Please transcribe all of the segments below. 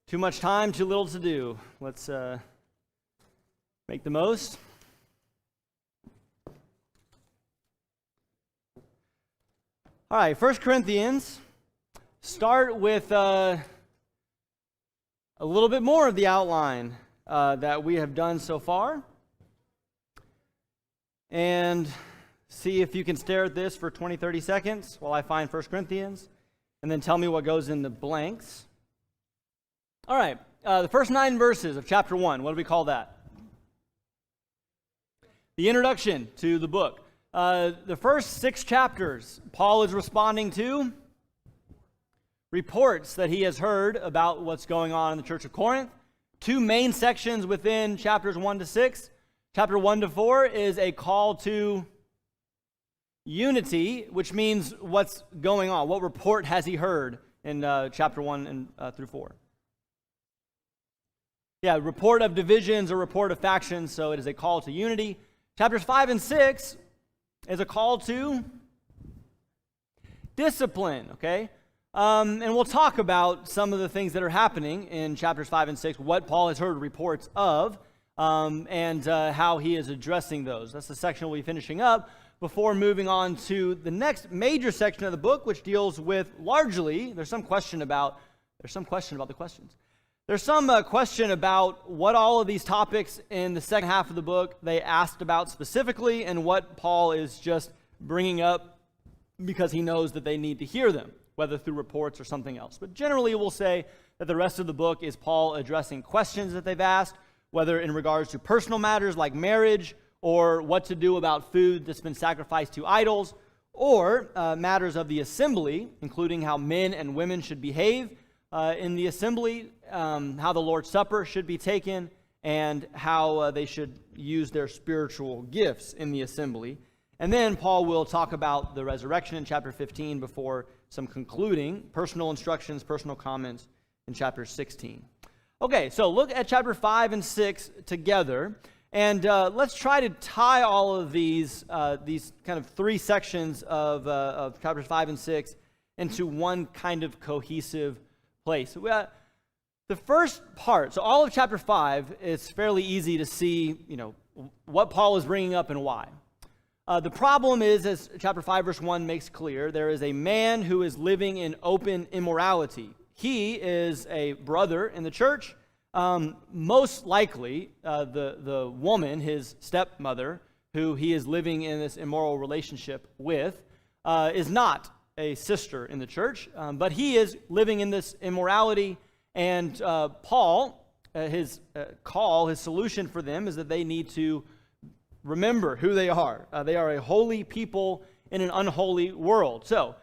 Too much time, too little to do. Let's make the most. All right, 1 Corinthians. Start with a little bit more of the outline that we have done so far. And see if you can stare at this for 20, 30 seconds while I find 1 Corinthians. And then tell me what goes in the blanks. All right, the first 9 verses of chapter 1, what do we call that? The introduction to the book. The first 6 chapters, Paul is responding to reports that he has heard about what's going on in the church of Corinth. 2 main sections within chapters 1 to 6. Chapter 1 to 4 is a call to unity, which means what's going on. What report has he heard in chapter 1 and through 4? Yeah, report of divisions or report of factions, so it is a call to unity. Chapters 5 and 6 is a call to discipline, okay? And we'll talk about some of the things that are happening in chapters 5 and 6, what Paul has heard reports of, and how he is addressing those. That's the section we'll be finishing up before moving on to the next major section of the book, which deals with largely, there's some question about the questions. There's some question about what all of these topics in the second half of the book they asked about specifically and what Paul is just bringing up because he knows that they need to hear them, whether through reports or something else. But generally we'll say that the rest of the book is Paul addressing questions that they've asked, whether in regards to personal matters like marriage or what to do about food that's been sacrificed to idols, or matters of the assembly, including how men and women should behave in the assembly, how the Lord's Supper should be taken, and how they should use their spiritual gifts in the assembly. And then Paul will talk about the resurrection in chapter 15 before some concluding personal instructions, personal comments in chapter 16. Okay, so look at chapter 5 and 6 together, and let's try to tie all of these kind of 3 sections of chapters 5 and 6 into one kind of cohesive place. The first part, so all of chapter 5, it's fairly easy to see, what Paul is bringing up and why. The problem is, as chapter 5, verse 1 makes clear, there is a man who is living in open immorality. He is a brother in the church. Most likely, the woman, his stepmother, who he is living in this immoral relationship with, is not a sister in the church, but he is living in this immorality, and Paul, his solution for them is that they need to remember who they are. They are a holy people in an unholy world. So,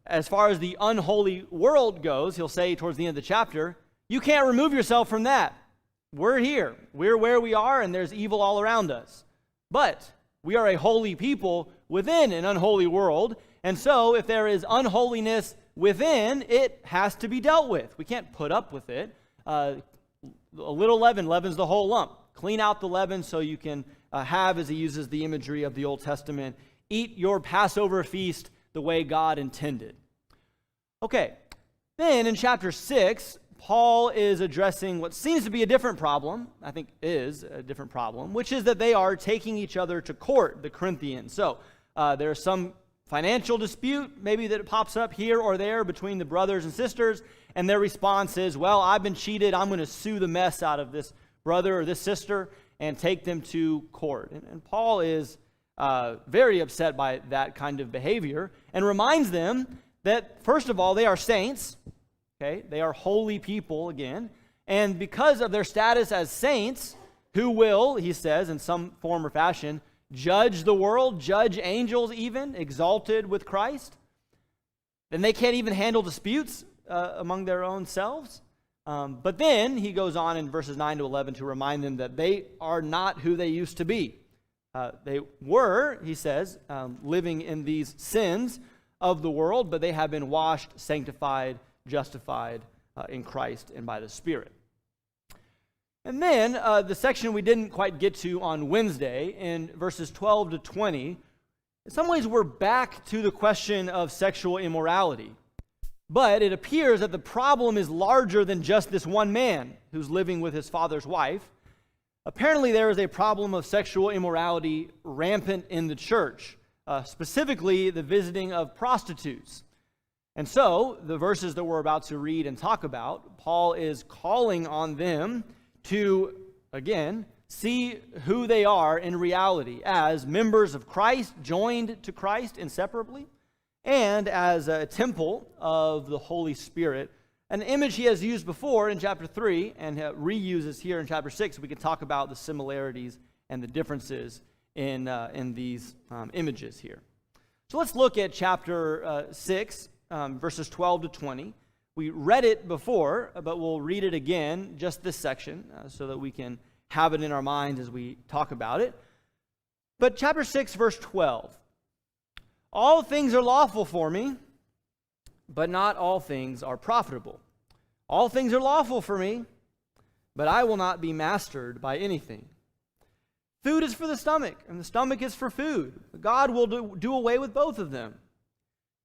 as far as the unholy world goes, he'll say towards the end of the chapter, you can't remove yourself from that. We're here. We're where we are, and there's evil all around us. But we are a holy people within an unholy world, and so if there is unholiness within, it has to be dealt with. We can't put up with it. A little leaven leavens the whole lump. Clean out the leaven so you can have, as he uses the imagery of the Old Testament, eat your Passover feast the way God intended. Okay, then in chapter 6, Paul is addressing what seems to be a different problem, I think is a different problem, which is that they are taking each other to court, the Corinthians. So there's some financial dispute, maybe that pops up here or there between the brothers and sisters, and their response is, well, I've been cheated, I'm going to sue the mess out of this brother or this sister and take them to court. And Paul is very upset by that kind of behavior and reminds them that, first of all, they are saints. Okay, they are holy people again, and because of their status as saints, who will, he says, in some form or fashion, judge the world, judge angels even, exalted with Christ, then they can't even handle disputes among their own selves. But then he goes on in verses 9 to 11 to remind them that they are not who they used to be. They were, he says, living in these sins of the world, but they have been washed, sanctified, justified in Christ and by the Spirit. And then the section we didn't quite get to on Wednesday in verses 12 to 20, in some ways we're back to the question of sexual immorality. But it appears that the problem is larger than just this one man who's living with his father's wife. Apparently, there is a problem of sexual immorality rampant in the church, specifically the visiting of prostitutes. And so, the verses that we're about to read and talk about, Paul is calling on them to, again, see who they are in reality as members of Christ, joined to Christ inseparably, and as a temple of the Holy Spirit, an image he has used before in chapter 3 and reuses here in chapter 6. We can talk about the similarities and the differences in these images here. So let's look at chapter 6, verses 12 to 20. We read it before, but we'll read it again, just this section, so that we can have it in our minds as we talk about it. But chapter 6, verse 12. All things are lawful for me, but not all things are profitable. All things are lawful for me, but I will not be mastered by anything. Food is for the stomach, and the stomach is for food. God will do away with both of them.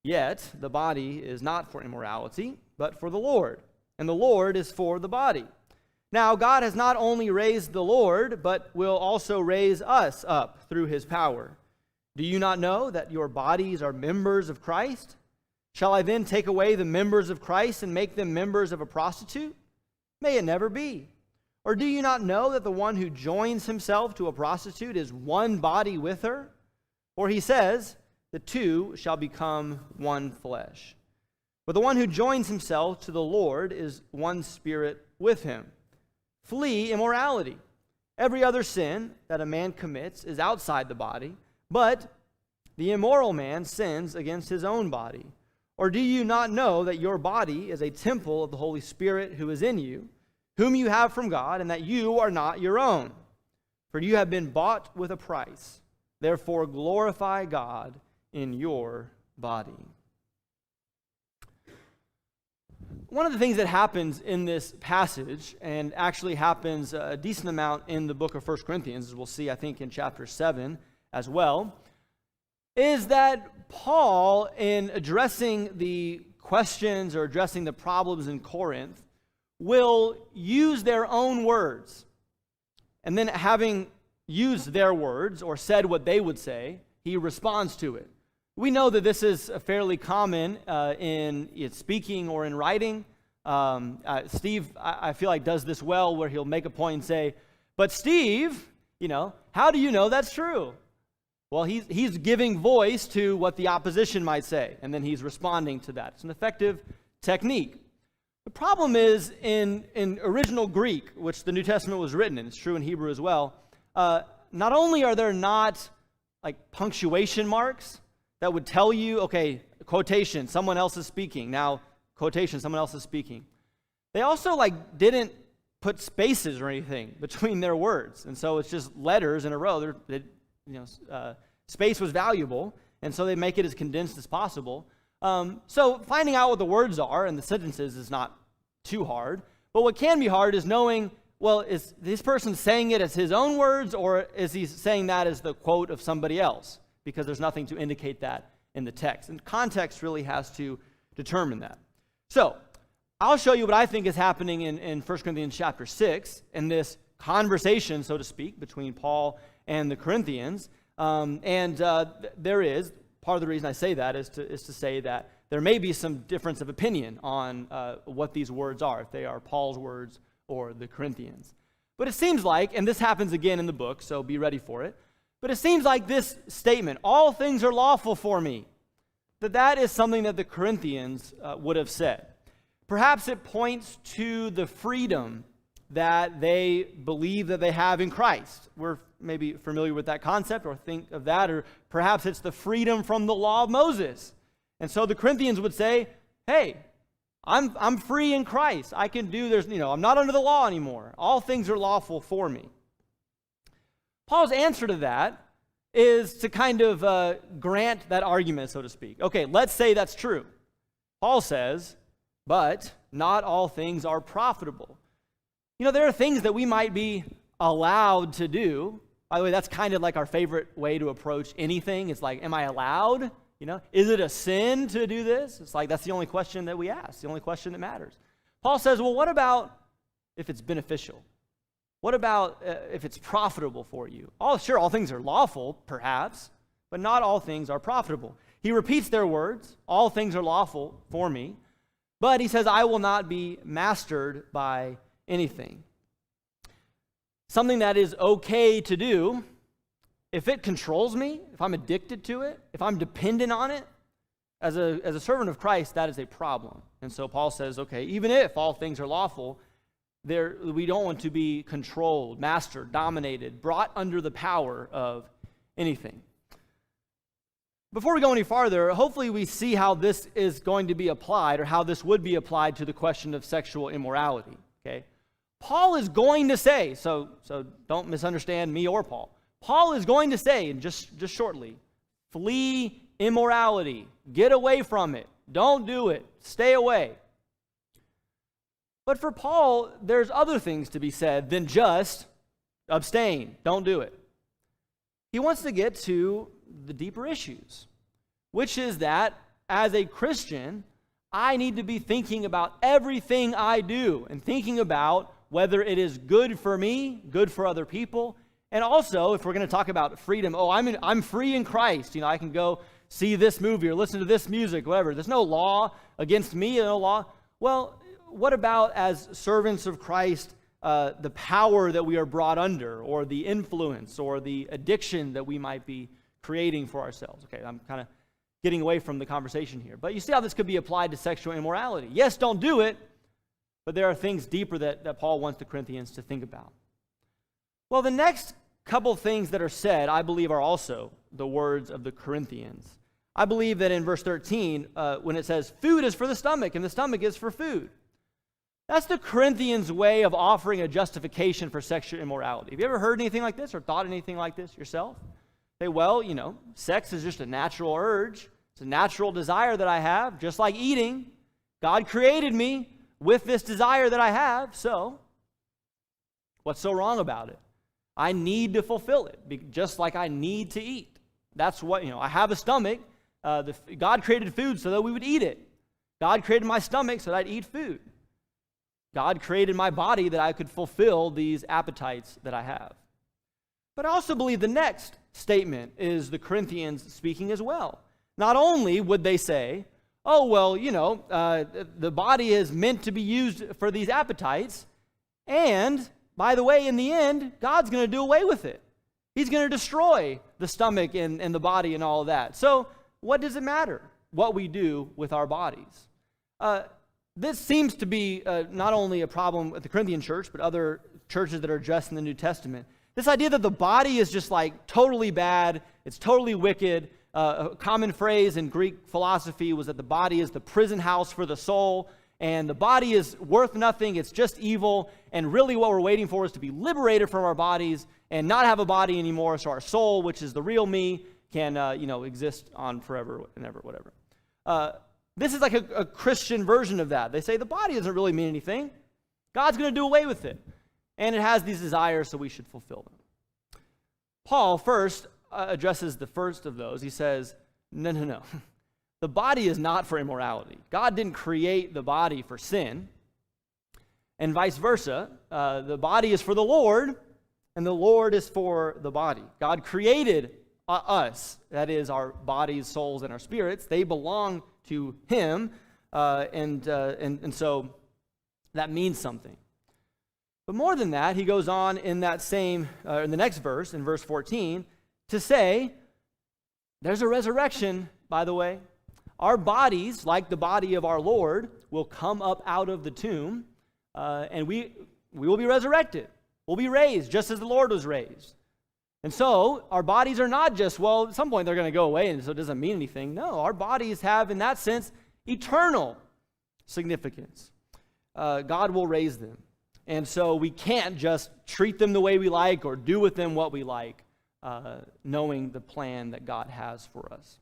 Yet the body is not for immorality, but for the Lord, and the Lord is for the body. Now, God has not only raised the Lord, but will also raise us up through his power. Do you not know that your bodies are members of Christ? Shall I then take away the members of Christ and make them members of a prostitute? May it never be. Or do you not know that the one who joins himself to a prostitute is one body with her? For he says, the two shall become one flesh. But the one who joins himself to the Lord is one spirit with him. Flee immorality. Every other sin that a man commits is outside the body, but the immoral man sins against his own body. Or do you not know that your body is a temple of the Holy Spirit who is in you, whom you have from God, and that you are not your own? For you have been bought with a price. Therefore glorify God in your body. One of the things that happens in this passage, and actually happens a decent amount in the book of 1 Corinthians, as we'll see, I think, in chapter 7 as well, is that Paul, in addressing the questions or addressing the problems in Corinth, will use their own words. And then having used their words or said what they would say, he responds to it. We know that this is fairly common in speaking or in writing. Steve, I feel like, does this well, where he'll make a point and say, but Steve, how do you know that's true? Well, he's giving voice to what the opposition might say, and then he's responding to that. It's an effective technique. The problem is in original Greek, which the New Testament was written in, it's true in Hebrew as well, not only are there not like punctuation marks that would tell you, okay, quotation, someone else is speaking. Now, quotation, someone else is speaking. They also didn't put spaces or anything between their words. And so it's just letters in a row. Space was valuable, and so they make it as condensed as possible. So finding out what the words are and the sentences is not too hard. But what can be hard is knowing, well, is this person saying it as his own words, or is he saying that as the quote of somebody else? Because there's nothing to indicate that in the text. And context really has to determine that. So I'll show you what I think is happening in 1 Corinthians chapter 6, in this conversation, so to speak, between Paul and the Corinthians. There is, part of the reason I say that is to say that there may be some difference of opinion on what these words are, if they are Paul's words or the Corinthians. But it seems like, and this happens again in the book, so be ready for it, but it seems like this statement, all things are lawful for me, that is something that the Corinthians would have said. Perhaps it points to the freedom that they believe that they have in Christ. We're maybe familiar with that concept or think of that, or perhaps it's the freedom from the law of Moses. And so the Corinthians would say, hey, I'm free in Christ. I can do, I'm not under the law anymore. All things are lawful for me. Paul's answer to that is to kind of grant that argument, so to speak. Okay, let's say that's true. Paul says, but not all things are profitable. There are things that we might be allowed to do. By the way, that's kind of like our favorite way to approach anything. It's like, am I allowed Is it a sin to do this? It's like that's the only question that we ask, the only question that matters. Paul says, well, what about if it's beneficial? What about if it's profitable for you? Sure, all things are lawful, perhaps, but not all things are profitable. He repeats their words, all things are lawful for me, but he says, I will not be mastered by anything. Something that is okay to do, if it controls me, if I'm addicted to it, if I'm dependent on it, as a servant of Christ, that is a problem. And so Paul says, okay, even if all things are lawful, we don't want to be controlled, mastered, dominated, brought under the power of anything. Before we go any farther, hopefully we see how this is going to be applied, or how this would be applied to the question of sexual immorality. Okay, Paul is going to say, so don't misunderstand me or Paul. Paul is going to say, and just shortly, flee immorality, get away from it, don't do it, stay away. But for Paul, there's other things to be said than just abstain, don't do it. He wants to get to the deeper issues, which is that as a Christian, I need to be thinking about everything I do and thinking about whether it is good for me, good for other people, and also if we're going to talk about freedom, I'm free in Christ. I can go see this movie or listen to this music, whatever. There's no law against me, no law. Well, what about as servants of Christ, the power that we are brought under, or the influence, or the addiction that we might be creating for ourselves? Okay, I'm kind of getting away from the conversation here. But you see how this could be applied to sexual immorality. Yes, don't do it, but there are things deeper that Paul wants the Corinthians to think about. Well, the next couple things that are said, I believe, are also the words of the Corinthians. I believe that in verse 13, when it says, food is for the stomach, and the stomach is for food. That's the Corinthians' way of offering a justification for sexual immorality. Have you ever heard anything like this or thought anything like this yourself? Say, well, sex is just a natural urge. It's a natural desire that I have, just like eating. God created me with this desire that I have, so what's so wrong about it? I need to fulfill it, just like I need to eat. That's what, I have a stomach. God created food so that we would eat it. God created my stomach so that I'd eat food. God created my body that I could fulfill these appetites that I have. But I also believe the next statement is the Corinthians speaking as well. Not only would they say, oh, well, the body is meant to be used for these appetites, and, by the way, in the end, God's going to do away with it. He's going to destroy the stomach and the body and all of that. So what does it matter what we do with our bodies? This seems to be not only a problem with the Corinthian church, but other churches that are addressed in the New Testament. This idea that the body is just like totally bad, it's totally wicked. A common phrase in Greek philosophy was that the body is the prison house for the soul, and the body is worth nothing, it's just evil, and really what we're waiting for is to be liberated from our bodies and not have a body anymore, so our soul, which is the real me, can exist on forever and ever, whatever. This is like a Christian version of that. They say the body doesn't really mean anything. God's going to do away with it. And it has these desires, so we should fulfill them. Paul first addresses the first of those. He says, no. The body is not for immorality. God didn't create the body for sin. And vice versa. The body is for the Lord, and the Lord is for the body. God created us, that is our bodies, souls, and our spirits. They belong to Him, and so that means something. But more than that, he goes on in that same, in the next verse, in verse 14, to say, there's a resurrection, by the way. Our bodies, like the body of our Lord, will come up out of the tomb, and we will be resurrected. We'll be raised, just as the Lord was raised. And so, our bodies are not just, well, at some point they're going to go away, and so it doesn't mean anything. No, our bodies have, in that sense, eternal significance. God will raise them. And so we can't just treat them the way we like or do with them what we like, knowing the plan that God has for us.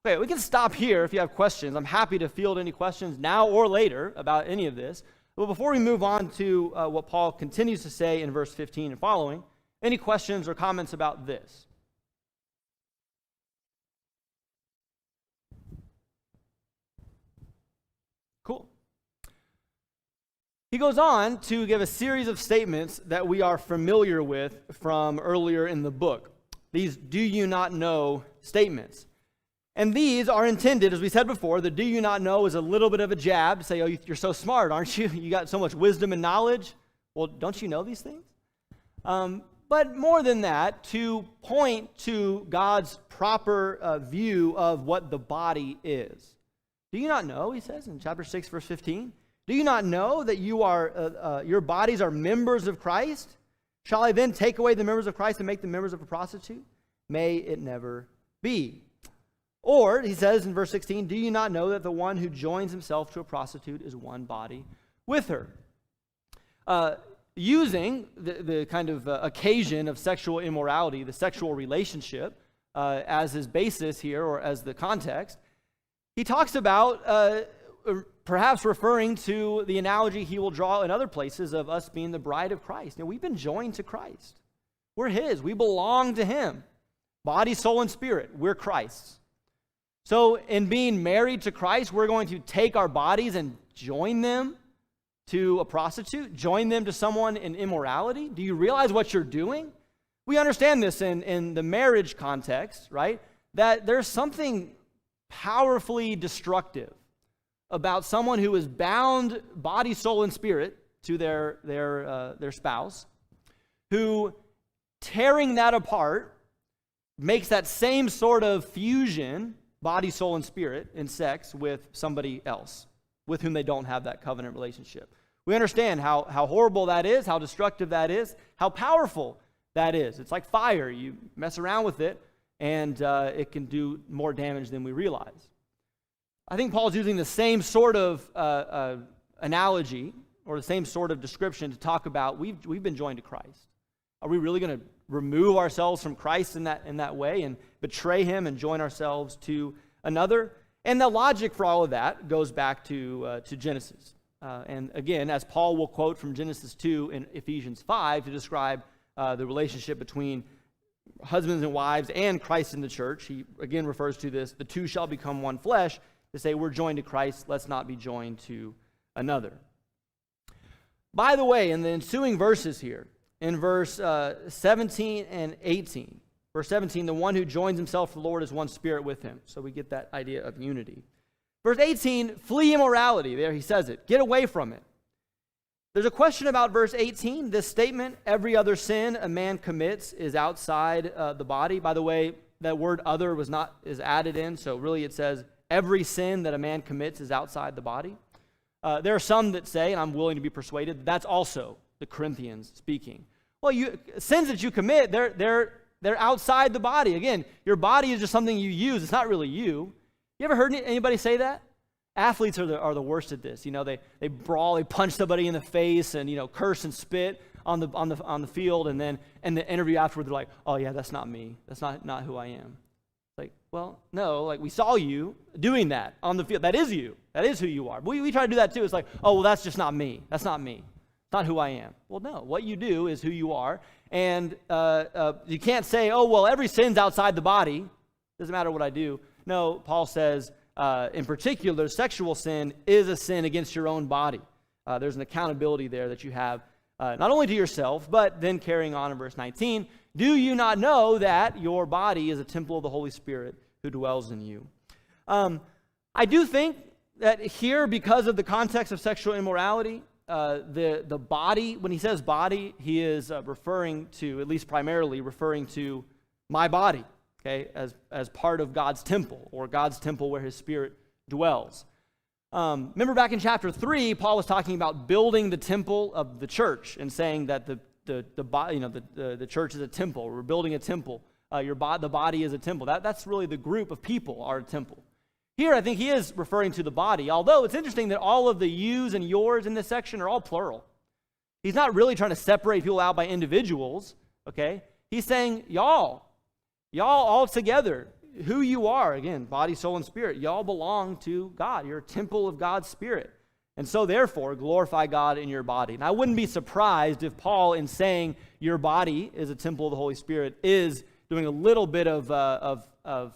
Okay, we can stop here if you have questions. I'm happy to field any questions now or later about any of this. But before we move on to what Paul continues to say in verse 15 and following, any questions or comments about this? He goes on to give a series of statements that we are familiar with from earlier in the book. These do you not know statements. And these are intended, as we said before, the do you not know is a little bit of a jab to say, oh, you're so smart, aren't you? You got so much wisdom and knowledge. Well, don't you know these things? But more than that, to point to God's proper view of what the body is. Do you not know, he says in chapter 6, verse 15, do you not know that your bodies are members of Christ? Shall I then take away the members of Christ and make them members of a prostitute? May it never be. Or, he says in verse 16, do you not know that the one who joins himself to a prostitute is one body with her? Using the kind of occasion of sexual immorality, the sexual relationship, as his basis here, or as the context, he talks about perhaps referring to the analogy he will draw in other places of us being the bride of Christ. We've been joined to Christ. We're his. We belong to him. Body, soul, and spirit. We're Christ's. So in being married to Christ, we're going to take our bodies and join them to a prostitute, join them to someone in immorality. Do you realize what you're doing? We understand this in the marriage context, right? That there's something powerfully destructive about someone who is bound body, soul, and spirit to their spouse, who tearing that apart makes that same sort of fusion, body, soul, and spirit, in sex with somebody else with whom they don't have that covenant relationship. We understand how horrible that is, how destructive that is, how powerful that is. It's like fire. You mess around with it, and it can do more damage than we realize. I think Paul's using the same sort of analogy or the same sort of description to talk about we've been joined to Christ. Are we really going to remove ourselves from Christ in that way and betray him and join ourselves to another? And the logic for all of that goes back to Genesis. And again, as Paul will quote from Genesis 2 and Ephesians 5 to describe the relationship between husbands and wives and Christ in the church, he again refers to this, the two shall become one flesh, to say we're joined to Christ, let's not be joined to another. By the way, in the ensuing verses here, in verse 17 and 18, verse 17, the one who joins himself to the Lord is one spirit with him. So we get that idea of unity. Verse 18, flee immorality. There he says it. Get away from it. There's a question about verse 18. This statement, every other sin a man commits is outside the body. By the way, that word other is added in, so really it says every sin that a man commits is outside the body. There are some that say, and I'm willing to be persuaded, that's also the Corinthians speaking. Well, sins that you commit, they're outside the body. Again, your body is just something you use. It's not really you. You ever heard anybody say that? Athletes are the worst at this. They brawl, they punch somebody in the face, and curse and spit on the field, and then in the interview afterward, they're like, "Oh yeah, that's not me. That's not who I am." Like, well, no, like we saw you doing that on the field. That is you. That is who you are. We try to do that too. It's like, oh, well, that's just not me. That's not me. It's not who I am. Well, no, what you do is who you are. And you can't say, oh, well, every sin's outside the body. Doesn't matter what I do. No, Paul says, in particular, sexual sin is a sin against your own body. There's an accountability there that you have, not only to yourself, but then carrying on in verse 19, do you not know that your body is a temple of the Holy Spirit who dwells in you? I do think that here, because of the context of sexual immorality, the body, when he says body, he is referring to, at least primarily, referring to my body, okay, as part of God's temple, or God's temple where his Spirit dwells. Remember back in chapter 3, Paul was talking about building the temple of the church and saying that the church is a temple. We're building a temple. The body is a temple. That's really the group of people are a temple. Here, I think he is referring to the body, although it's interesting that all of the yous and yours in this section are all plural. He's not really trying to separate people out by individuals, okay? He's saying, y'all all together, who you are, again, body, soul, and spirit, y'all belong to God. You're a temple of God's Spirit. And so, therefore, glorify God in your body. And I wouldn't be surprised if Paul, in saying your body is a temple of the Holy Spirit, is doing a little bit of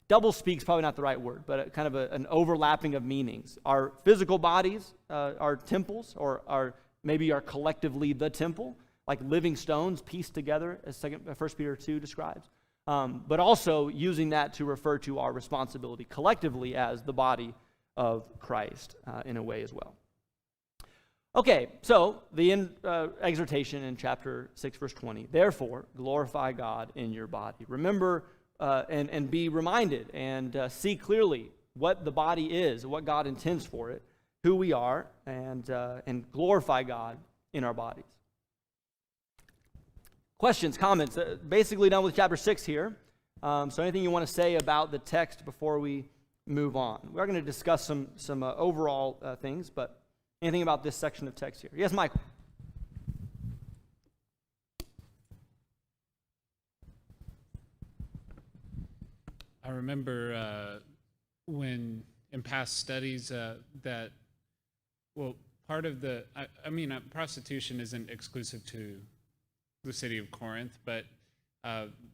double speak's probably not the right word, but kind of an overlapping of meanings. Our physical bodies are temples, or maybe are collectively the temple, like living stones pieced together, as 1 Peter 2 describes. But also using that to refer to our responsibility collectively as the body of Christ in a way as well. Okay, so the exhortation in chapter 6, verse 20. Therefore, glorify God in your body. Remember and be reminded and see clearly what the body is, what God intends for it, who we are, and glorify God in our bodies. Questions, comments? Basically done with chapter 6 here. So anything you want to say about the text before we move on? We're going to discuss some overall things, but anything about this section of text here? Yes, Michael? I remember when in past studies that, well, part of the, prostitution isn't exclusive to the city of Corinth, but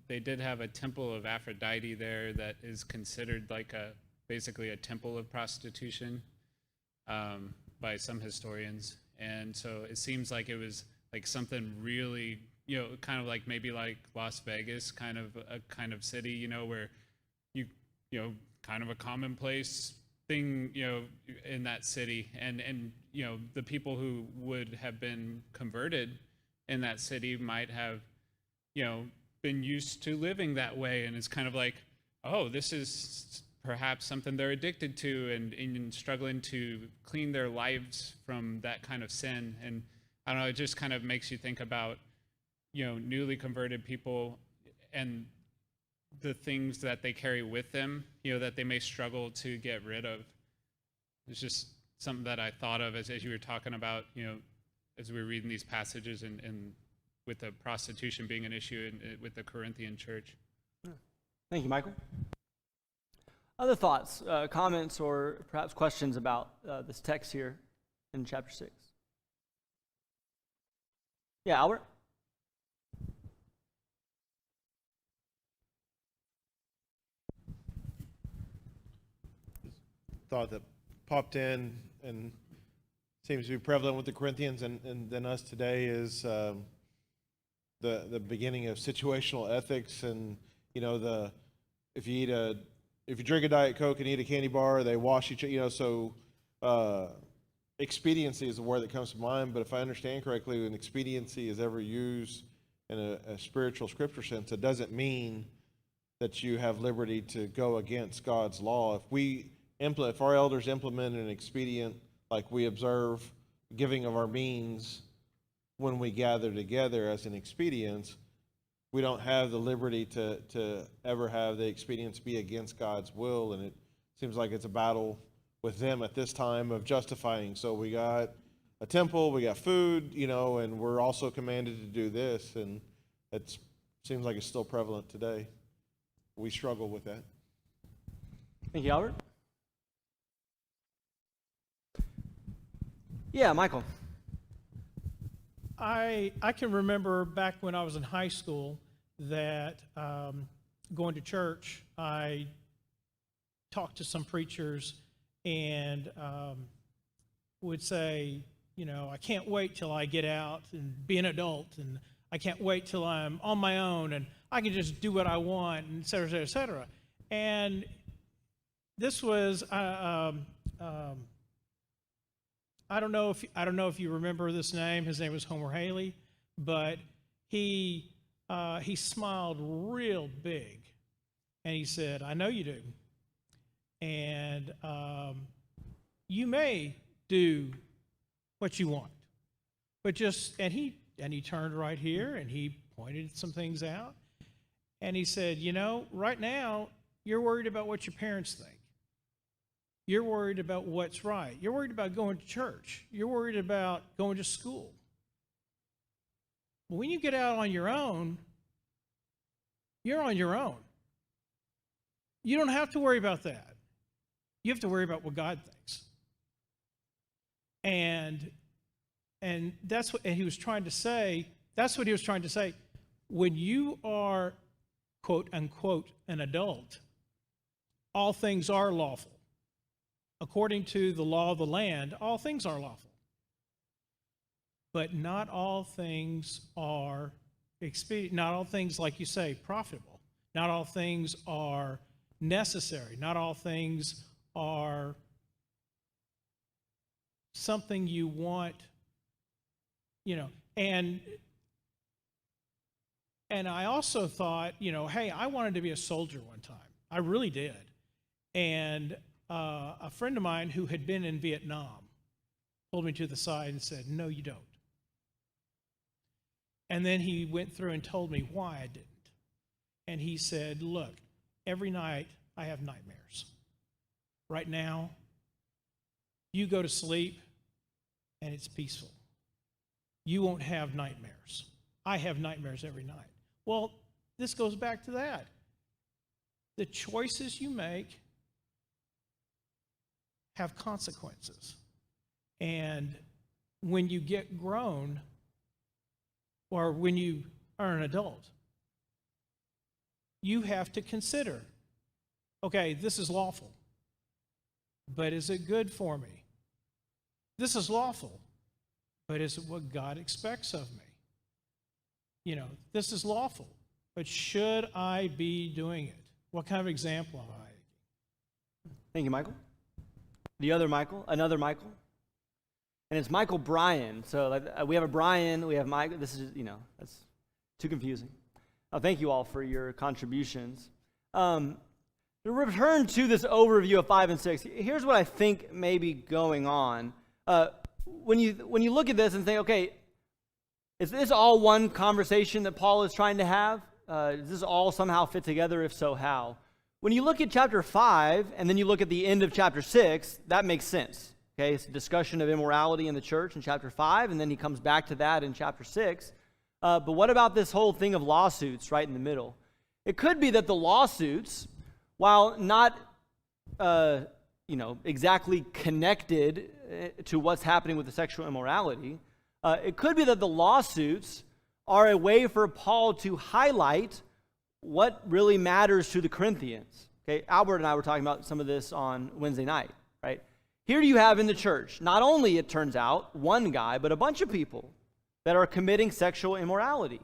they did have a temple of Aphrodite there that is considered like basically a temple of prostitution by some historians. And so it seems like it was like something really, kind of like maybe like Las Vegas, kind of a kind of city, where kind of a commonplace thing, in that city. And the people who would have been converted in that city might have, been used to living that way. And it's kind of like, oh, this is perhaps something they're addicted to and struggling to clean their lives from that kind of sin. And I don't know, it just kind of makes you think about, newly converted people and the things that they carry with them, that they may struggle to get rid of. It's just something that I thought of as you were talking about, as we were reading these passages and with the prostitution being an issue with the Corinthian church. Thank you, Michael. Other thoughts, comments, or perhaps questions about this text here in chapter 6? Yeah, Albert? Thought that popped in and seems to be prevalent with the Corinthians and then us today is the beginning of situational ethics. And if you drink a Diet Coke and eat a candy bar, they wash each other. So expediency is the word that comes to mind. But if I understand correctly, when expediency is ever used in a spiritual scripture sense, it doesn't mean that you have liberty to go against God's law. If our elders implement an expedient like we observe giving of our means when we gather together as an expedient, we don't have the liberty to ever have the expedience be against God's will. And it seems like it's a battle with them at this time of justifying. So we got a temple, we got food, and we're also commanded to do this. And it seems like it's still prevalent today. We struggle with that. Thank you, Albert. Yeah, Michael. I can remember back when I was in high school that going to church, I talked to some preachers and would say, I can't wait till I get out and be an adult, and I can't wait till I'm on my own and I can just do what I want, and et cetera, et cetera, et cetera. And this was I don't know if you remember this name. His name was Homer Haley, but he smiled real big, and he said, "I know you do, and you may do what you want, but just..." And he turned right here and he pointed some things out, and he said, "Right now you're worried about what your parents think. You're worried about what's right. You're worried about going to church. You're worried about going to school. But when you get out on your own, you're on your own. You don't have to worry about that. You have to worry about what God thinks." And that's what he was trying to say. That's what he was trying to say. When you are, quote unquote, an adult, all things are lawful. According to the law of the land, all things are lawful. But not all things are expedient. Not all things, like you say, profitable. Not all things are necessary. Not all things are something you want, and I also thought, hey, I wanted to be a soldier one time. I really did. And a friend of mine who had been in Vietnam pulled me to the side and said, no, you don't. And then he went through and told me why I didn't. And he said, look, every night I have nightmares. Right now, you go to sleep and it's peaceful. You won't have nightmares. I have nightmares every night. Well, this goes back to that. The choices you make have consequences. And when you get grown, or when you are an adult, you have to consider, okay, this is lawful, but is it good for me? This is lawful, but is it what God expects of me? This is lawful, but should I be doing it? What kind of example am I? Thank you, Michael. The other Michael, another Michael. And it's Michael Bryan. So we have a Brian, we have Michael. This is, that's too confusing. Thank you all for your contributions. To return to this overview of 5 and 6, here's what I think may be going on. When you look at this and think, okay, is this all one conversation that Paul is trying to have? Does this all somehow fit together? If so, how? When you look at chapter 5 and then you look at the end of chapter 6, that makes sense. Okay, it's a discussion of immorality in the church in chapter 5, and then he comes back to that in chapter 6. But what about this whole thing of lawsuits right in the middle? It could be that the lawsuits, while not exactly connected to what's happening with the sexual immorality, it could be that the lawsuits are a way for Paul to highlight what really matters to the Corinthians. Okay, Albert and I were talking about some of this on Wednesday night, right? Here you have in the church, not only, it turns out, one guy, but a bunch of people that are committing sexual immorality.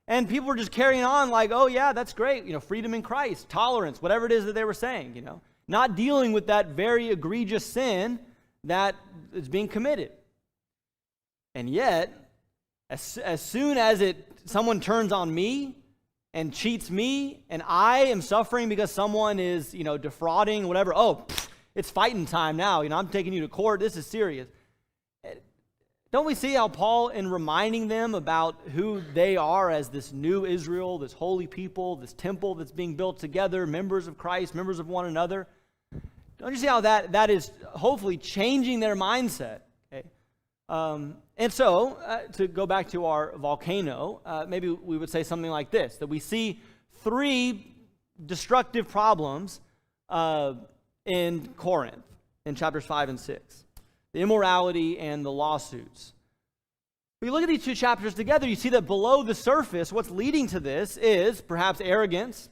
And people were just carrying on like, oh yeah, that's great, freedom in Christ, tolerance, whatever it is that they were saying, not dealing with that very egregious sin that is being committed. And yet, as soon as someone turns on me and cheats me, and I am suffering because someone is, defrauding, whatever, it's fighting time now. I'm taking you to court. This is serious. Don't we see how Paul, in reminding them about who they are as this new Israel, this holy people, this temple that's being built together, members of Christ, members of one another, don't you see how that is hopefully changing their mindset? Okay? And so, to go back to our volcano, maybe we would say something like this, that we see 3 destructive problems in Corinth in chapters 5 and 6. The immorality and the lawsuits. When you look at these 2 chapters together, you see that below the surface, what's leading to this is perhaps arrogance.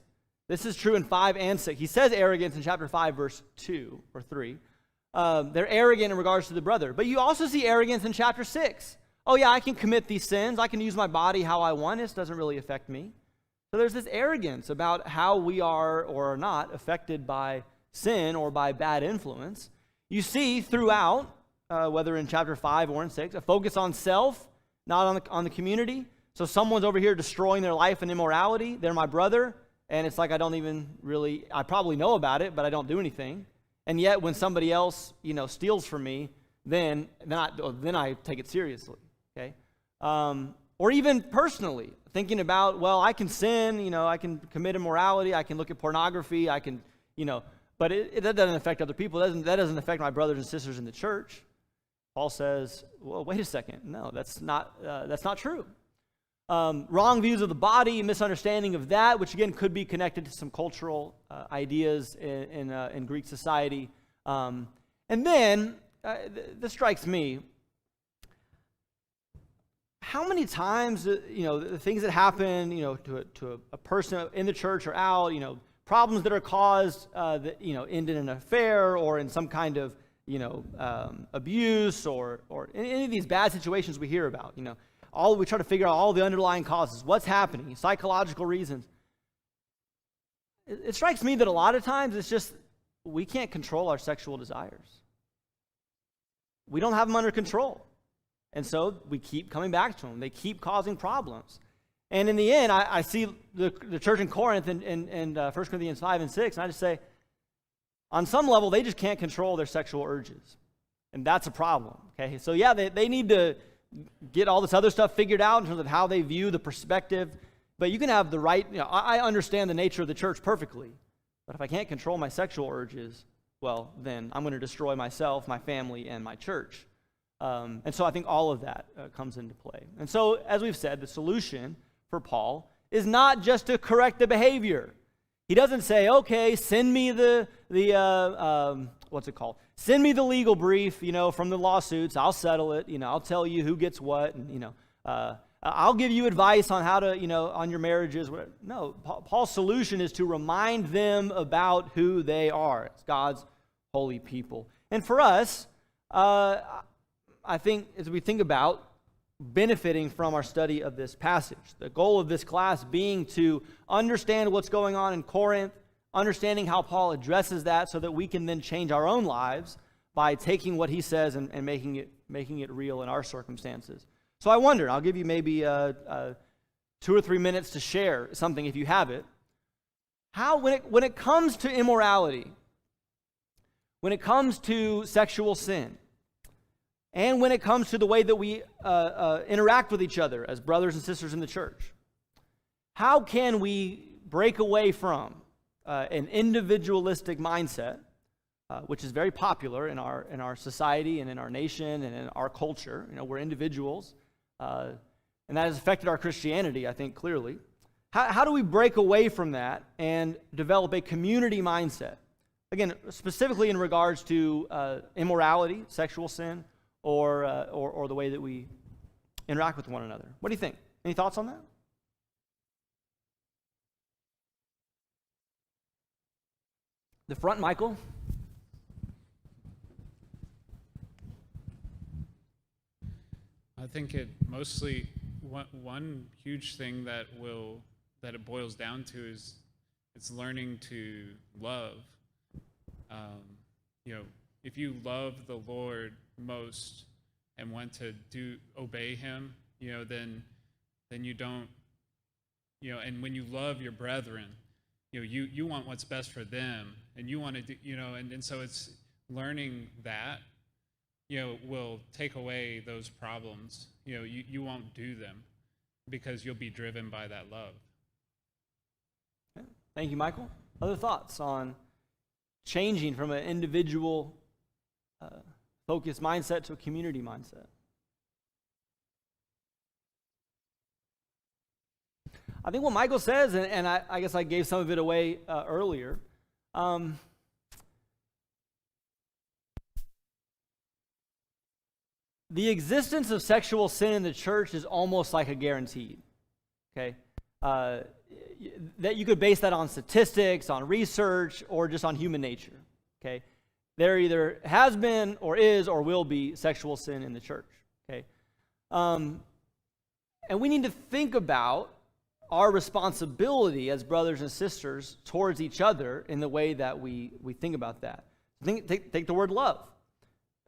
This is true in 5 and 6. He says arrogance in chapter 5, verse 2 or 3. They're arrogant in regards to the brother. But you also see arrogance in chapter 6. Oh yeah, I can commit these sins. I can use my body how I want. This doesn't really affect me. So there's this arrogance about how we are or are not affected by sin or by bad influence. You see throughout, whether in chapter 5 or in 6, a focus on self, not on the community. So someone's over here destroying their life in immorality. They're my brother, and it's like I probably know about it, but I don't do anything. And yet when somebody else, steals from me, then I take it seriously. Okay? Or even personally, thinking about, well, I can sin, I can commit immorality, I can look at pornography, I can, but that doesn't affect other people. That doesn't affect my brothers and sisters in the church. Paul says, well, wait a second. No, that's not true. Wrong views of the body, misunderstanding of that, which again could be connected to some cultural ideas in Greek society. And then, this strikes me, how many times, the things that happen, to a person in the church or out, problems that are caused that end in an affair or in some kind of abuse or any of these bad situations we hear about. We try to figure out all the underlying causes, what's happening, psychological reasons. It strikes me that a lot of times it's just we can't control our sexual desires. We don't have them under control. And so we keep coming back to them. They keep causing problems. And in the end, I see the church in Corinth in 1 Corinthians 5 and 6, and I just say, on some level, they just can't control their sexual urges. And that's a problem. Okay, so yeah, they need to get all this other stuff figured out in terms of how they view the perspective. But you can have the right, I understand the nature of the church perfectly. But if I can't control my sexual urges, well, then I'm going to destroy myself, my family, and my church. And so I think all of that comes into play. And so, as we've said, the solution for Paul is not just to correct the behavior. He doesn't say, okay, send me what's it called? Send me the legal brief, from the lawsuits. I'll settle it. I'll tell you who gets what, and I'll give you advice on how to, on your marriages. No, Paul's solution is to remind them about who they are. It's God's holy people. And for us, I think as we think about benefiting from our study of this passage, the goal of this class being to understand what's going on in Corinth, understanding how Paul addresses that so that we can then change our own lives by taking what he says and making it real in our circumstances. So I wonder, I'll give you maybe 2 or 3 minutes to share something if you have it. How, when it comes to immorality, when it comes to sexual sin, and when it comes to the way that we interact with each other as brothers and sisters in the church, how can we break away from an individualistic mindset, which is very popular in our society and in our nation and in our culture? We're individuals, and that has affected our Christianity, I think, clearly. How do we break away from that and develop a community mindset? Again, specifically in regards to immorality, sexual sin, or the way that we interact with one another. What do you think? Any thoughts on that? The front, Michael. I think it mostly, one huge thing that it boils down to is it's learning to love. If you love the Lord most and want to obey him, then you don't, and when you love your brethren, you want what's best for them, and you want to do, and so it's learning that, will take away those problems. You won't do them because you'll be driven by that love. Okay. Thank you, Michael. Other thoughts on changing from an individual focused mindset to a community mindset? I think what Michael says, and I guess I gave some of it away earlier, the existence of sexual sin in the church is almost like a guaranteed, okay? That you could base that on statistics, on research, or just on human nature, okay? There either has been or is or will be sexual sin in the church, okay? And we need to think about our responsibility as brothers and sisters towards each other in the way that we think about that. Take the word love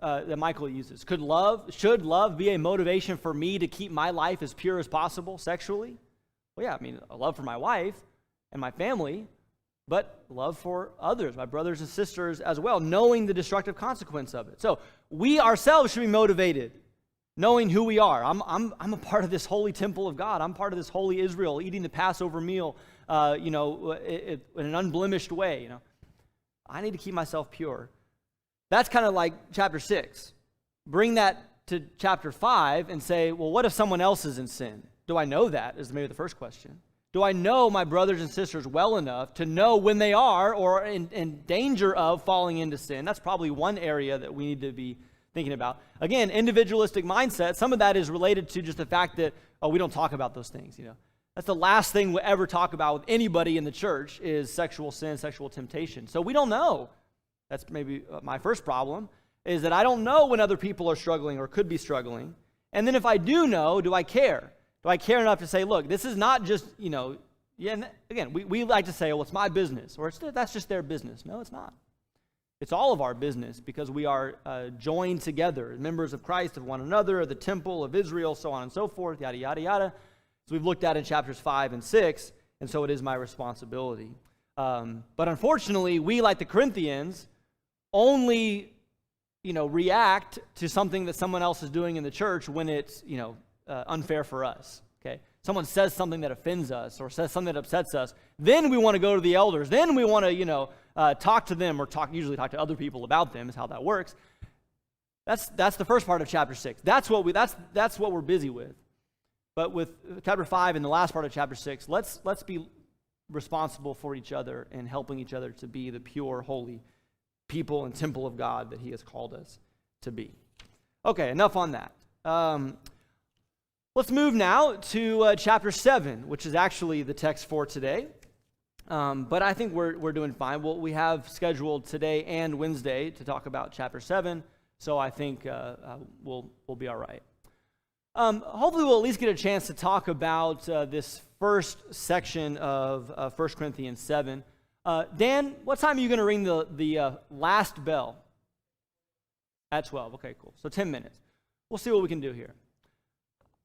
that Michael uses. Should love be a motivation for me to keep my life as pure as possible sexually? Well, yeah, a love for my wife and my family, but love for others, my brothers and sisters as well, knowing the destructive consequence of it. So we ourselves should be motivated, knowing who we are. I'm a part of this holy temple of God. I'm part of this holy Israel, eating the Passover meal, in an unblemished way. I need to keep myself pure. That's kind of like chapter 6. Bring that to chapter 5 and say, well, what if someone else is in sin? Do I know that? Is maybe the first question. Do I know my brothers and sisters well enough to know when they are or in danger of falling into sin? That's probably one area that we need to be thinking about. Again, individualistic mindset, some of that is related to just the fact that, we don't talk about those things, That's the last thing we'll ever talk about with anybody in the church is sexual sin, sexual temptation. So we don't know. That's maybe my first problem, is that I don't know when other people are struggling or could be struggling. And then if I do know, do I care? Do I care enough to say, look, this is not just, and again, we like to say, well, it's my business, or that's just their business. No, it's not. It's all of our business because we are joined together, members of Christ, of one another, of the temple of Israel, so on and so forth, yada, yada, yada. So we've looked at in chapters 5 and 6, and so it is my responsibility. But unfortunately, we, like the Corinthians, only, react to something that someone else is doing in the church when it's, unfair for us, okay? Someone says something that offends us or says something that upsets us, then we want to go to the elders. Then we want to, talk to them or usually talk to other people about them is how that works. That's the first part of chapter 6. That's what we're busy with. But with chapter 5 and the last part of chapter 6, let's be responsible for each other and helping each other to be the pure, holy people and temple of God that he has called us to be. Okay, enough on that. Let's move now to chapter 7, which is actually the text for today. But I think we're doing fine. We have scheduled today and Wednesday to talk about chapter 7, so I think we'll be all right. Hopefully we'll at least get a chance to talk about this first section of 1 Corinthians 7. Dan, what time are you going to ring the last bell? At 12. Okay, cool. So 10 minutes. We'll see what we can do here.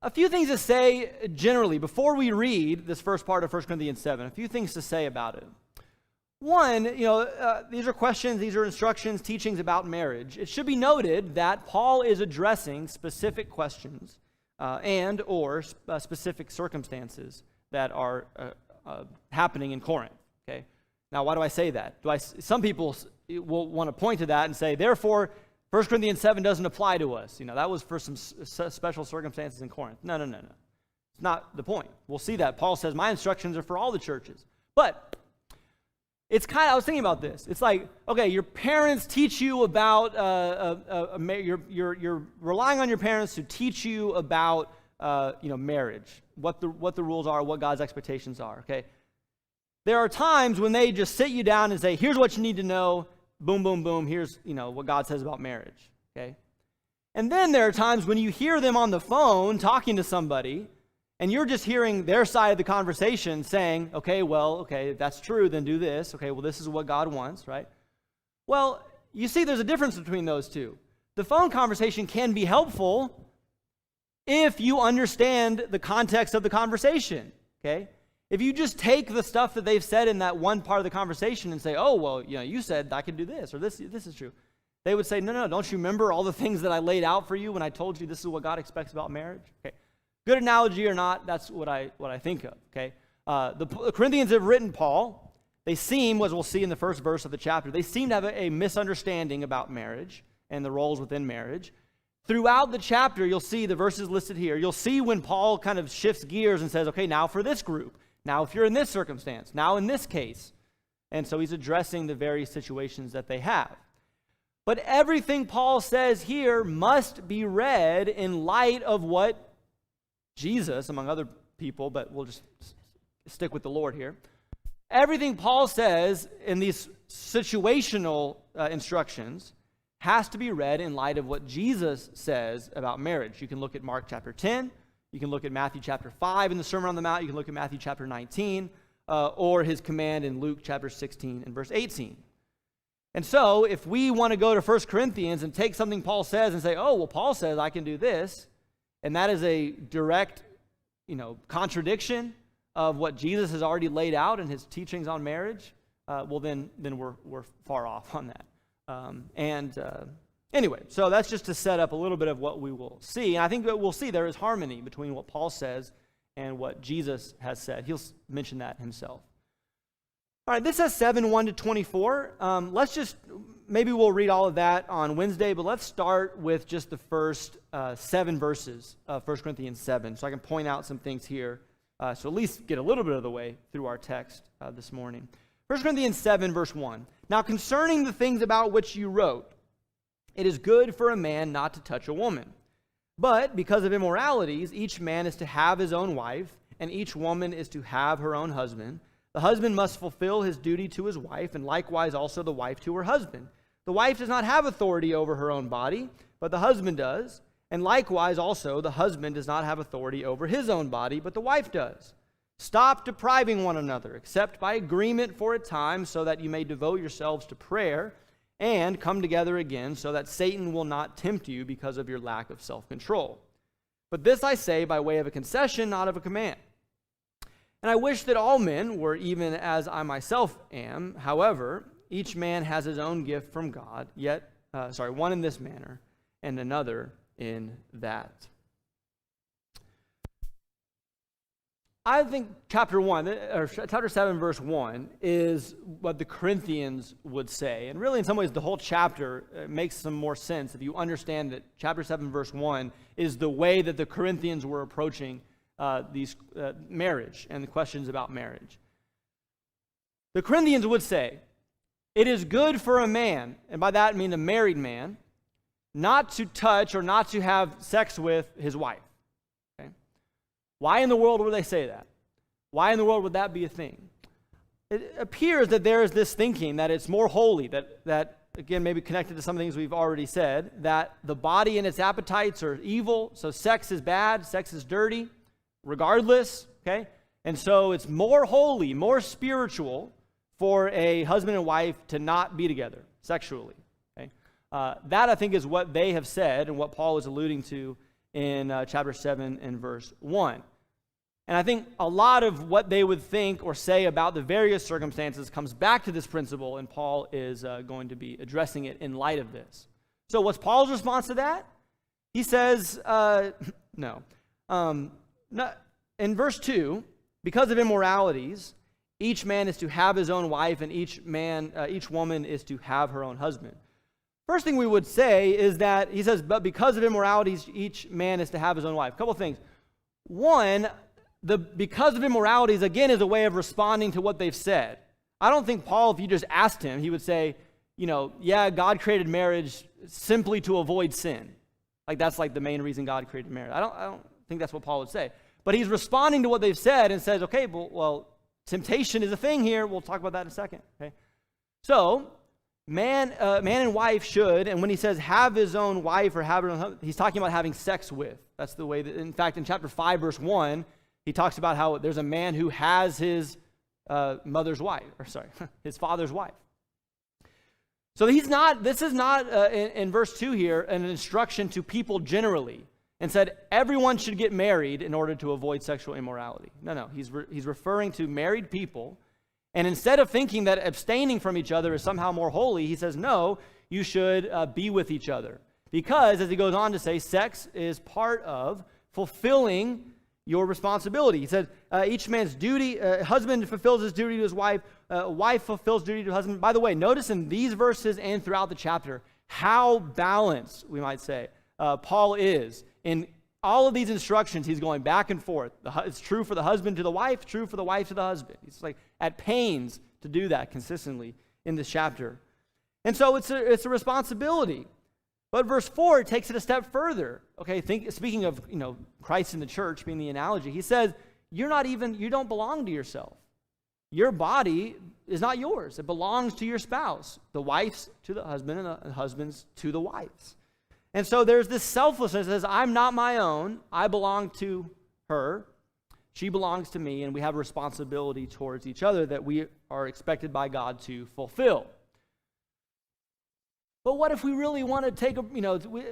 A few things to say generally before we read this first part of 1 Corinthians 7. A few things to say about it. One, these are questions, these are instructions, teachings about marriage. It should be noted that Paul is addressing specific questions and or specific circumstances that are happening in Corinth. Okay. Now, why do I say that? Some people will want to point to that and say, therefore, 1 Corinthians 7 doesn't apply to us. That was for some special circumstances in Corinth. No. It's not the point. We'll see that. Paul says, my instructions are for all the churches. But it's I was thinking about this. It's like, okay, your parents teach you about, you're relying on your parents to teach you about, marriage, what the rules are, what God's expectations are, okay? There are times when they just sit you down and say, here's what you need to know, boom, boom, boom, here's, what God says about marriage, okay? And then there are times when you hear them on the phone talking to somebody, and you're just hearing their side of the conversation saying, okay, that's true, then do this. Okay, well, this is what God wants, right? Well, you see there's a difference between those two. The phone conversation can be helpful if you understand the context of the conversation, okay? If you just take the stuff that they've said in that one part of the conversation and say, oh, well, you said I could do this, or this is true. They would say, no, don't you remember all the things that I laid out for you when I told you this is what God expects about marriage? Okay. Good analogy or not, that's what I think of, okay? The Corinthians have written Paul. They seem, as we'll see in the first verse of the chapter, they seem to have a misunderstanding about marriage and the roles within marriage. Throughout the chapter, you'll see the verses listed here. You'll see when Paul kind of shifts gears and says, okay, now for this group. Now if you're in this circumstance. Now in this case. And so he's addressing the various situations that they have. But everything Paul says here must be read in light of what Jesus, among other people, but we'll just stick with the Lord here. Everything Paul says in these situational instructions has to be read in light of what Jesus says about marriage. You can look at Mark chapter 10. You can look at Matthew chapter 5 in the Sermon on the Mount. You can look at Matthew chapter 19 or his command in Luke chapter 16 and verse 18. And so if we want to go to 1 Corinthians and take something Paul says and say, oh, well, Paul says I can do this, and that is a direct, contradiction of what Jesus has already laid out in his teachings on marriage, well, then we're far off on that. Anyway, so that's just to set up a little bit of what we will see. And I think that we'll see there is harmony between what Paul says and what Jesus has said. He'll mention that himself. All right, this says 7:1-24. Maybe we'll read all of that on Wednesday, but let's start with just the first 7 verses of 1 Corinthians 7, so I can point out some things here, so at least get a little bit of the way through our text this morning. 1 Corinthians 7, verse 1. Now concerning the things about which you wrote, it is good for a man not to touch a woman. But because of immoralities, each man is to have his own wife, and each woman is to have her own husband. The husband must fulfill his duty to his wife, and likewise also the wife to her husband. The wife does not have authority over her own body, but the husband does. And likewise also the husband does not have authority over his own body, but the wife does. Stop depriving one another, except by agreement for a time, so that you may devote yourselves to prayer and come together again, so that Satan will not tempt you because of your lack of self-control. But this I say by way of a concession, not of a command. And I wish that all men were even as I myself am. However, each man has his own gift from God, one in this manner and another in that. I think chapter 7, verse 1 is what the Corinthians would say. And really, in some ways, the whole chapter makes some more sense if you understand that chapter 7, verse 1 is the way that the Corinthians were approaching marriage and the questions about marriage. The Corinthians would say, it is good for a man, and by that I mean a married man, not to touch or not to have sex with his wife. Okay? Why in the world would they say that? Why in the world would that be a thing? It appears that there is this thinking that it's more holy, that again, maybe connected to some things we've already said, that the body and its appetites are evil, so sex is bad, sex is dirty, regardless, okay? And so it's more holy, more spiritual for a husband and wife to not be together sexually, okay? That, I think, is what they have said and what Paul is alluding to in chapter 7 and verse 1. And I think a lot of what they would think or say about the various circumstances comes back to this principle, and Paul is going to be addressing it in light of this. So what's Paul's response to that? He says, no. In verse 2, because of immoralities, each man is to have his own wife, and each woman is to have her own husband. First thing we would say is that he says, but because of immoralities, each man is to have his own wife. A couple of things. One, because of immoralities, again, is a way of responding to what they've said. I don't think Paul, if you just asked him, he would say, yeah, God created marriage simply to avoid sin. Like that's like the main reason God created marriage. I don't think that's what Paul would say. But he's responding to what they've said and says, okay, well, temptation is a thing here. We'll talk about that in a second. Okay, so man and wife should, and when he says have his own wife or have her own husband, he's talking about having sex with. That's the way that, in fact, in chapter 5, verse 1, he talks about how there's a man who has his his father's wife. So this is not in verse 2 here, an instruction to people generally, and said everyone should get married in order to avoid sexual immorality. No, he's referring to married people. And instead of thinking that abstaining from each other is somehow more holy, he says, no, you should be with each other. Because, as he goes on to say, sex is part of fulfilling your responsibility. He says, each man's duty, husband fulfills his duty to his wife, wife fulfills duty to husband. By the way, notice in these verses and throughout the chapter how balanced, we might say, Paul is. In all of these instructions, he's going back and forth. It's true for the husband to the wife, true for the wife to the husband. He's like at pains to do that consistently in this chapter. And so it's a responsibility. But verse 4 takes it a step further. Okay, speaking of Christ in the church being the analogy, he says, you don't belong to yourself. Your body is not yours. It belongs to your spouse. The wife's to the husband and the husband's to the wives. And so there's this selflessness that says, I'm not my own. I belong to her. She belongs to me, and we have a responsibility towards each other that we are expected by God to fulfill. But what if we really want to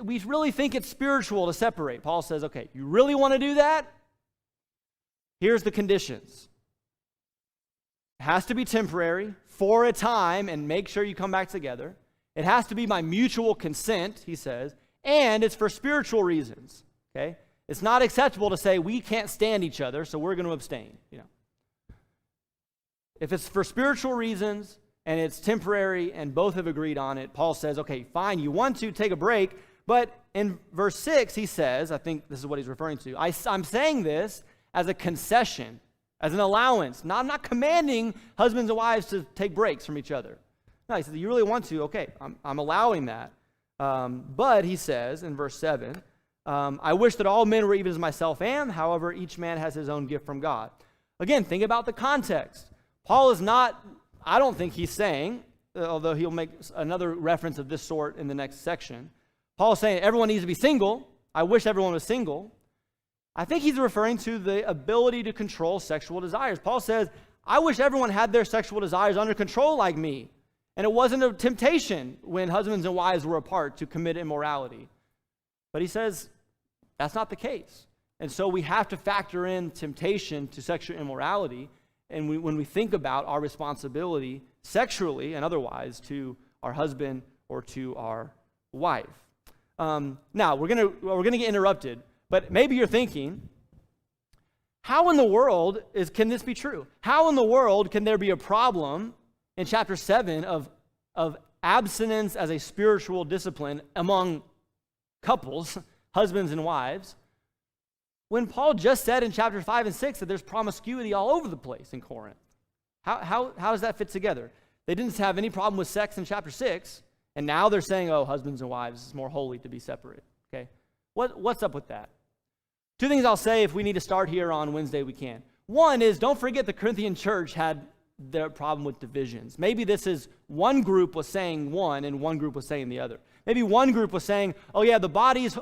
we really think it's spiritual to separate? Paul says, okay, you really want to do that? Here's the conditions. It has to be temporary, for a time, and make sure you come back together. It has to be by mutual consent, he says, and it's for spiritual reasons, okay? It's not acceptable to say we can't stand each other, so we're going to abstain, If it's for spiritual reasons and it's temporary and both have agreed on it, Paul says, okay, fine, you want to take a break, but in verse 6, he says, I think this is what he's referring to, I'm saying this as a concession, as an allowance. I'm not commanding husbands and wives to take breaks from each other. No, he says, you really want to, okay, I'm allowing that. But he says in verse 7, I wish that all men were even as myself am. However, each man has his own gift from God. Again, think about the context. Paul is not, I don't think he's saying, although he'll make another reference of this sort in the next section. Paul is saying everyone needs to be single. I wish everyone was single. I think he's referring to the ability to control sexual desires. Paul says, I wish everyone had their sexual desires under control like me. And it wasn't a temptation when husbands and wives were apart to commit immorality. But he says that's not the case. And so we have to factor in temptation to sexual immorality and when we think about our responsibility sexually and otherwise to our husband or to our wife. Now, we're gonna get interrupted, but maybe you're thinking, how in the world can this be true? How in the world can there be a problem in chapter 7 of abstinence as a spiritual discipline among couples, husbands and wives, when Paul just said in chapter 5 and 6 that there's promiscuity all over the place in Corinth? How does that fit together? They didn't have any problem with sex in chapter 6, and now they're saying, oh, husbands and wives, it's more holy to be separate. Okay, what's up with that? Two things I'll say. If we need to start here on Wednesday, we can. One is, don't forget the Corinthian church had their problem with divisions. Maybe this is one group was saying one and one group was saying the other. Maybe one group was saying, oh yeah, the body's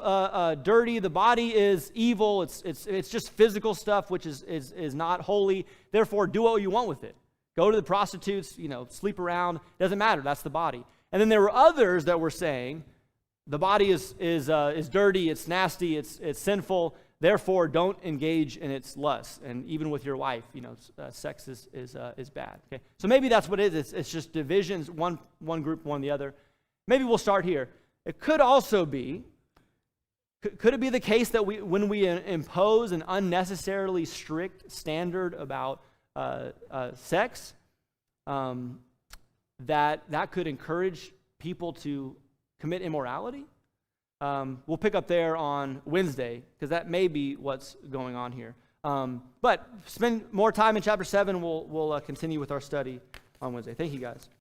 dirty, the body is evil, it's just physical stuff which is not holy, therefore do what you want with it. Go to the prostitutes, sleep around, doesn't matter, that's the body. And then there were others that were saying, the body is dirty, it's nasty, it's sinful, therefore don't engage in its lust. And even with your wife, sex is bad. Okay, so maybe that's what it is. It's just divisions, one group, one the other. Maybe we'll start here. It could also be, could it be the case that when we impose an unnecessarily strict standard about sex, that could encourage people to commit immorality? We'll pick up there on Wednesday, because that may be what's going on here. But spend more time in chapter 7. We'll continue with our study on Wednesday. Thank you, guys.